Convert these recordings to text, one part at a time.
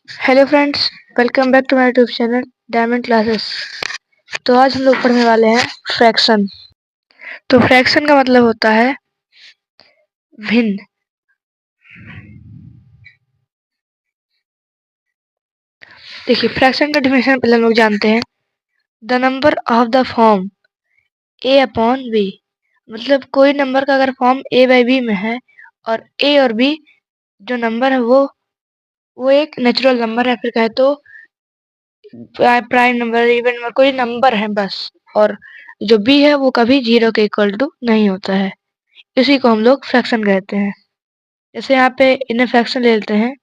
Hello friends, welcome back to my YouTube channel Diamond Classes. तो आज हम लोग पढ़ने वाले हैं फ्रैक्शन। तो फ्रैक्शन का मतलब होता है भिन्न। देखिए, फ्रैक्शन का डेफिनेशन पहले हम लोग जानते हैं। The number of the form a upon b, मतलब कोई नंबर का अगर फॉर्म ए बाई बी में है और ए और बी जो नंबर है वो एक नेचुरल नंबर है, फिर कहे तो प्राइम नंबर, इवन नंबर, कोई नंबर है बस। और जो बी है वो कभी जीरो के इक्वल टू नहीं होता है, इसी को हम लोग फ्रैक्शन कहते हैं। जैसे यहाँ पे इन्हें फ्रैक्शन ले लेते हैं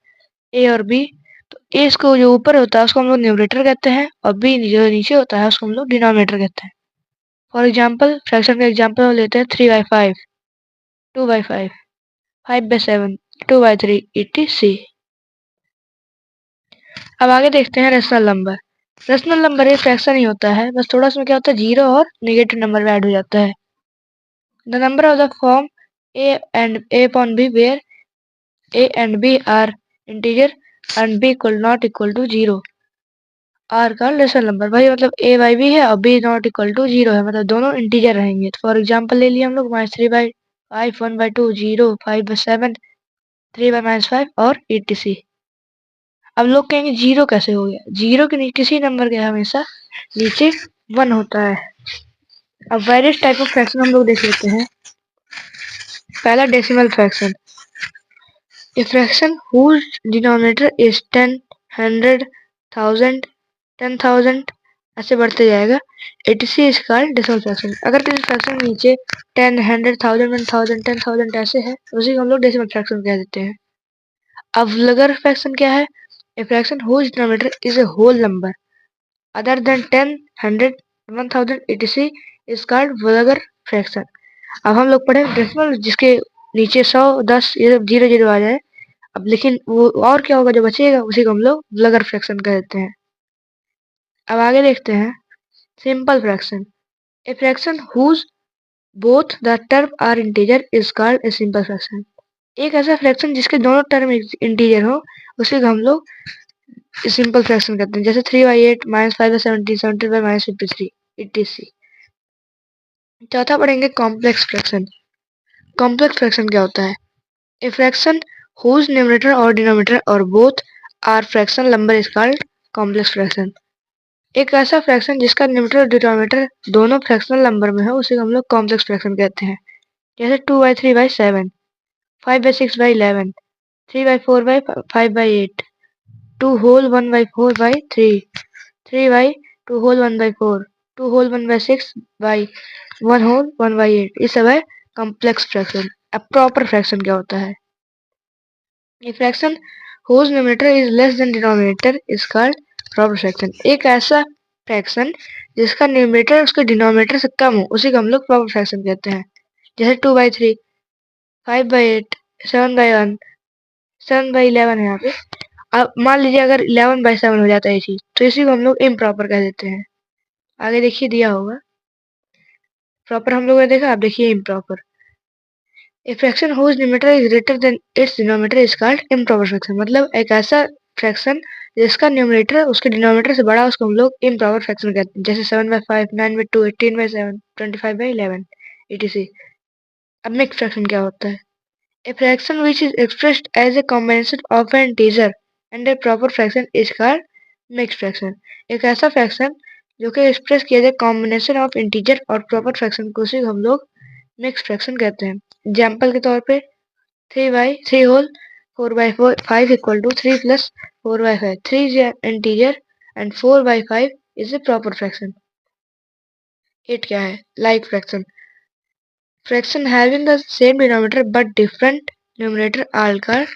ए और बी, तो ए इसको जो ऊपर होता है उसको हम लोग न्यूमरेटर कहते हैं और बी जो नीचे होता है उसको हम लोग डिनोमिनेटर कहते हैं। फॉर एग्जाम्पल, फ्रैक्शन का एग्जाम्पल हम लेते हैं 3/5, 2/5, 5/7, 2/3 etc। अब आगे देखते हैं रेशनल नंबर। रेशनल नंबर एक फ्रैक्शन ही होता है, बस थोड़ा सा क्या होता है, जीरो और नेगेटिव नंबर ऐड हो जाता है। The number of the form a upon b where a and b are integer and b not equal to 0 are का रेशनल नंबर। भाई मतलब ए बाई बी है और b not equal to zero है, मतलब दोनों इंटीजर रहेंगे। तो फॉर एग्जाम्पल ले लिए हम लोग -3/5, 1/2, 0, 5/7, 3/-5 और etc। अब लोग कहेंगे जीरो कैसे हो गया, जीरो के किसी नंबर के हमेशा नीचे 1 होता है। अब वेरियस टाइप ऑफ फ्रैक्शन हम लोग देख लेते हैं। पहला decimal fraction, a fraction whose denominator is 10, 100, 1000, 10,000 ऐसे बढ़ते जाएगा। etc is called decimal fraction. अगर किसी फ्रैक्शन के नीचे 10, 100, 1000, 1000, 10,000 ऐसे है तो उसी को हम लोग डेसिमल फ्रैक्शन कह देते हैं। अब वल्गर फ्रैक्शन क्या है? A fraction whose denominator is a whole number other than 10, 100, 1000 etc is called vulgar fraction. अब हम लोग पढ़े डेसिमल जिसके नीचे 100, 10, ये सब 0 0 आ जाए। अब लेकिन वो और क्या होगा जो बचेगा उसी को हम लोग वल्गर फ्रैक्शन कह देते हैं। अब आगे देखते हैं simple fraction. A fraction whose both the term are integer is called a simple fraction. एक ऐसा फ्रैक्शन जिसके दोनों टर्म इंटीजर हो उसी को हम लोग सिंपल फ्रैक्शन कहते हैं। जैसे 3/8, -5/70, 70/-53 etc। चौथा पढ़ेंगे कॉम्प्लेक्स फ्रैक्शन। कॉम्प्लेक्स फ्रैक्शन क्या होता है? A fraction whose numerator or denominator or both are fractional number is called complex fraction। एक ऐसा फ्रैक्शन जिसका न्यूमरेटर और डिनोमिनेटर दोनों फ्रैक्शनल नंबर में हो उसे हम लोग कॉम्प्लेक्स फ्रैक्शन कहते हैं। जैसे 2/3/7, 5/6/11, 3/4/5/8, 2 whole 1/4/3, 3/2 whole 1/4, 2 whole 1/6 by 1 whole 1/8। ये सब है कॉम्प्लेक्स फ्रैक्शन। अब प्रॉपर फ्रैक्शन क्या होता है? A fraction whose numerator is less than denominator is called proper fraction। एक ऐसा फ्रैक्शन जिसका न्यूमरेटर उसके डिनोमिनेटर से कम हो उसी को हम लोग प्रॉपर फ्रैक्शन कहते हैं। जैसे 2/3, 5/8, 7/1, 7/11 है यहाँ पे। अब मान लीजिए अगर 11/7 हो जाता है ये चीज तो इसी को हम लोग इम्प्रॉपर कह देते हैं। आगे देखिए दिया होगा, प्रॉपर हम लोगों ने देखा, आप देखिए improper. A fraction whose numerator is greater than its denominator is called improper fraction। मतलब एक ऐसा फ्रैक्शन जिसका न्यूमरेटर उसके डिनोमिनेटर से बड़ा उसको हम लोग इम्प्रॉपर फ्रैक्शन कहते हैं। जैसे 7/5, 9/2, 18/7, 25/11 etc। अब मिक्स फ्रैक्शन क्या होता है? A fraction which is expressed as a combination of an integer and a proper fraction is called mixed fraction। एक ऐसा फ्रैक्शन जो कि एक्सप्रेस किया जाए कॉम्बिनेशन ऑफ इंटीजर और प्रॉपर फ्रैक्शन को उसी को हम लोग मिक्स फ्रैक्शन कहते हैं। एग्जाम्पल के तौर पे 3/3 whole 4/5 equal to 3 plus 4/5। 3 is an integer and 4/5 is a proper fraction। 8 क्या है? like fraction। fraction having the same denominator but different numerator are called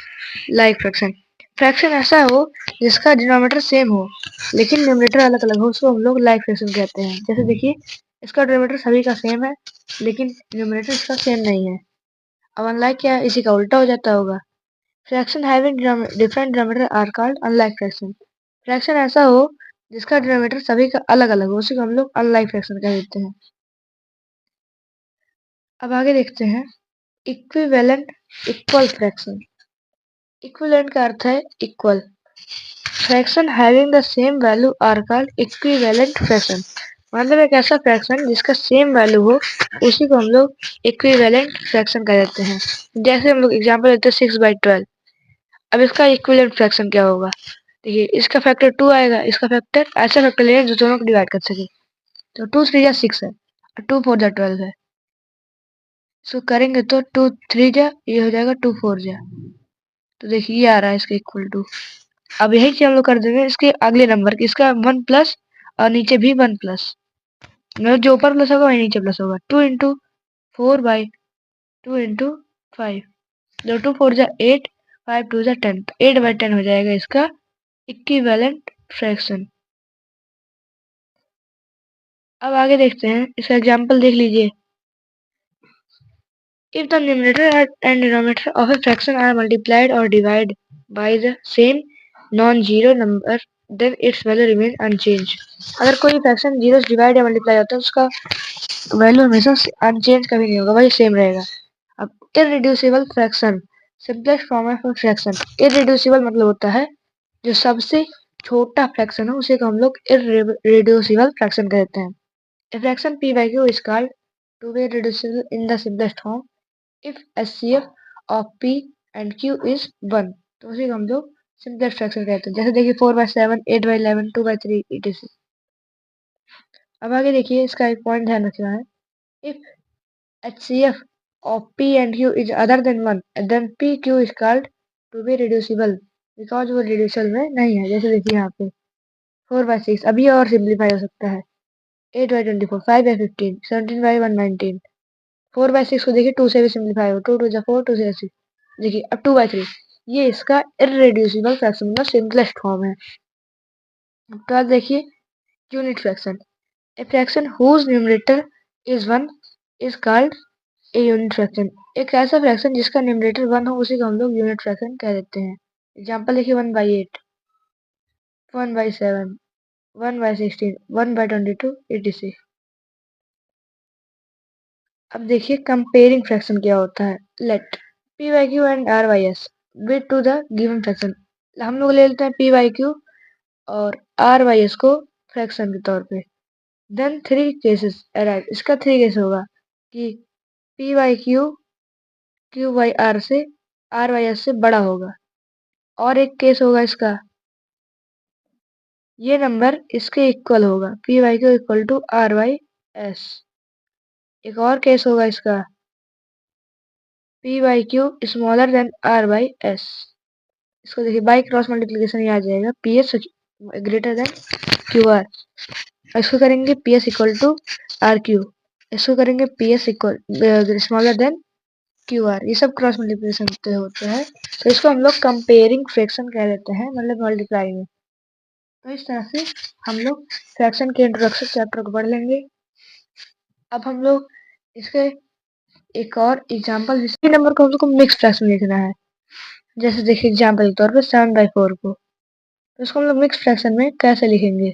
like fraction। Fraction ऐसा हो जिसका डिनोमिनेटर सेम हो लेकिन न्यूमरेटर अलग अलग हो उसको हम लोग लाइक फ्रैक्शन कहते हैं। जैसे देखिए, इसका डिनोमिनेटर सभी का सेम है लेकिन न्यूमरेटर इसका सेम नहीं है। अब अनलाइक क्या है? इसी का उल्टा हो जाता होगा। Fraction having different denominator are called unlike fraction. Fraction ऐसा हो जिसका डिनोमिनेटर सभी का अलग अलग हो उसी को हम लोग अनलाइक फ्रैक्शन कह देते हैं। अब आगे देखते हैं इक्विवेलेंट इक्वल फ्रैक्शन। इक्विवेलेंट का अर्थ है equal. Fraction having the same value are called equivalent fraction. मतलब एक ऐसा फ्रैक्शन जिसका सेम वैल्यू हो उसी को हम लोग इक्विवेलेंट फ्रैक्शन कह देते हैं। जैसे हम लोग एग्जांपल लेते हैं 6/12। अब इसका इक्विवेलेंट फ्रैक्शन क्या होगा? देखिए इसका फैक्टर 2 आएगा, इसका फैक्टर ऐसा फैक्टर लेंगे जो दोनों को डिवाइड कर सके। तो 2 3 जा 6 है और 2 4 जा 12 है। इसको करेंगे तो 2 3 जा ये हो जाएगा 2 4 जा। तो देखिए ये आ रहा है इसका इक्वल टू। अब यही चीज हम लोग कर देंगे इसके अगले नंबर की, इसका 1 प्लस और नीचे भी 1 प्लस, मतलब जो ऊपर प्लस होगा वही नीचे प्लस होगा। 2 इंटू 4/2 इंटू 5, जो 2 4 जा 8, 5 2 जा 10, 8/10 हो जाएगा इसका इक्विवेलेंट फ्रैक्शन। अब आगे देखते हैं, इसका एग्जांपल देख लीजिए। If the numerator and denominator of a fraction are multiplied or divided by the same non-zero number, then its value remains unchanged. अगर कोई फ्रैक्शन जीरो से डिवाइड या मल्टीप्लाई होता है उसका वैल्यू हमेशा अनचेंज कभी नहीं होगा, वही सेम रहेगा। अब irreducible fraction simplest form of fraction. Irreducible मतलब होता है जो सबसे छोटा फ्रैक्शन हो उसे को हम लोग इररिड्यूसिबल फ्रैक्शन कहते हैं। A fraction p by q is called to be reducible in the simplest form if HCF of p and q is 1। तो उसी को हम लोग सिंपलेस्ट फ्रैक्शन कहते हैं। जैसे देखिए 4/7, 8/11, 2/3 etc। अब आगे देखिए इसका एक पॉइंट ध्यान रखना है। If HCF of p and q is other than 1, then pq is called to be reducible because वो reducible में नहीं है। जैसे देखिए यहाँ पे 4/6, अभी और सिंप्लीफाई हो सकता है। 8/24, 5/15, 17/119। 4/6 को देखिए 2 से भी सिंप्लीफाई हो, 2 2 जा 4, 2 से 6। देखिए अब 2/3, ये इसका इररेड्यूसिबल फ्रैक्शन का सिंपलेस्ट फॉर्म है। तो अब देखिए unit fraction. A fraction whose numerator is 1 is called a unit fraction. एक ऐसा फ्रैक्शन जिसका न्यूमरेटर 1 हो उसी को हम लोग यूनिट फ्रैक्शन कह देते हैं। एग्जांपल देखिए 1/8, 1/7, 1/16, 1/22 etc। अब देखिए कंपेयरिंग फ्रैक्शन क्या होता है। Let P Y Q and R Y S be to the given fraction. हम लोग ले लेते हैं पी वाई क्यू और आर वाई एस को फ्रैक्शन के तौर पे। Then 3 cases arrive. इसका 3 केस होगा कि P Y Q Q Y R से आर वाई एस से बड़ा होगा। और एक केस होगा इसका, ये नंबर इसके इक्वल होगा, P Y Q equal to R Y S. एक और केस होगा इसका, P Y Q smaller than R Y S. इसको देखिए बाई क्रॉस मल्टीप्लिकेशन ये आ जाएगा, P S greater than Q R. इसको करेंगे P S equal to R Q. इसको करेंगे P S equal smaller than Q R. ये सब क्रॉस मल्टीप्लिकेशन होते हैं, तो इसको हम लोग कंपेयरिंग फ्रैक्शन कह देते हैं, मतलब मल्टीप्लाई में। तो इस तरह से हम लोग फ्रैक्शन के इंट्रोडक्शन चैप्टर को पढ़ लेंगे। अब हम लोग इसके एक और एग्जांपल, जिसके नंबर को हम लोग को मिक्स फ्रैक्शन लिखना है। जैसे देखिए एग्जांपल के तौर पे 7/4 को, तो इसको हम लोग मिक्स फ्रैक्शन में कैसे लिखेंगे।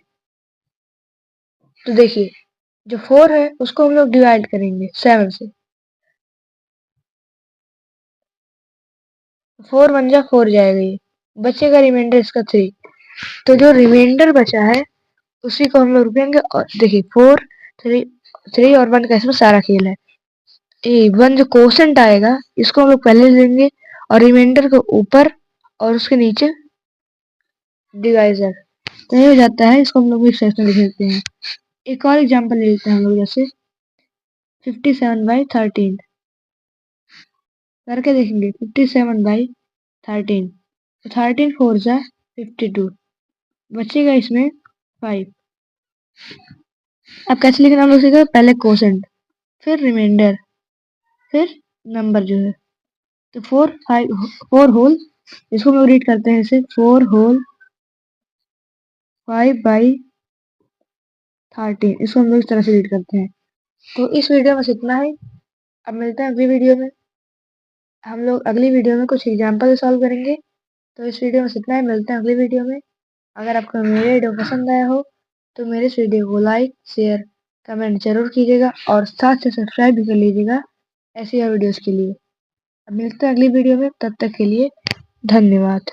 तो देखिए जो 4 है उसको हम लोग डिवाइड करेंगे 7 से। 4 1 जा 4 जाएगा, ये बचेगा रिमाइंडर इसका 3। तो जो रिमाइंडर बचा है उसी को हम लोग रुकेंगे। और देखिए 4 3 और 1 का इसमें सारा खेल है। ये 1 जो कोसेंट आएगा इसको हम लोग पहले लेंगे और रिमाइंडर को ऊपर और उसके नीचे डिवाइजर। तो ये हो जाता है, इसको हम लोग मिक्स फ्रैक्शन लिख लेते हैं। एक और एग्जांपल ले लेते हैं हम लोग, जैसे 57/13 करके देखेंगे। 57/13, तो 13 4 जा 52, बचेगा इसमें 5। अब कैसे लिखना हम लोग सीखा, पहले कोसेंट फिर रिमाइंडर फिर नंबर जो है। तो 4 होल, इसको हम लोग रीड करते हैं इसे 4 होल 5/13, इसको हम लोग इस तरह से रीड करते हैं। तो इस वीडियो में इतना ही। अब मिलते हैं अगली वीडियो में। हम लोग अगली वीडियो में कुछ एग्जाम्पल सॉल्व करेंगे। तो इस वीडियो में इतना ही, मिलते हैं अगली वीडियो में। अगर आपको मेरा वीडियो पसंद आया हो तो मेरे इस वीडियो को लाइक शेयर कमेंट जरूर कीजिएगा और साथ से सब्सक्राइब भी कर लीजिएगा ऐसी और वीडियोस के लिए। अब मिलते हैं अगली वीडियो में, तब तक के लिए धन्यवाद।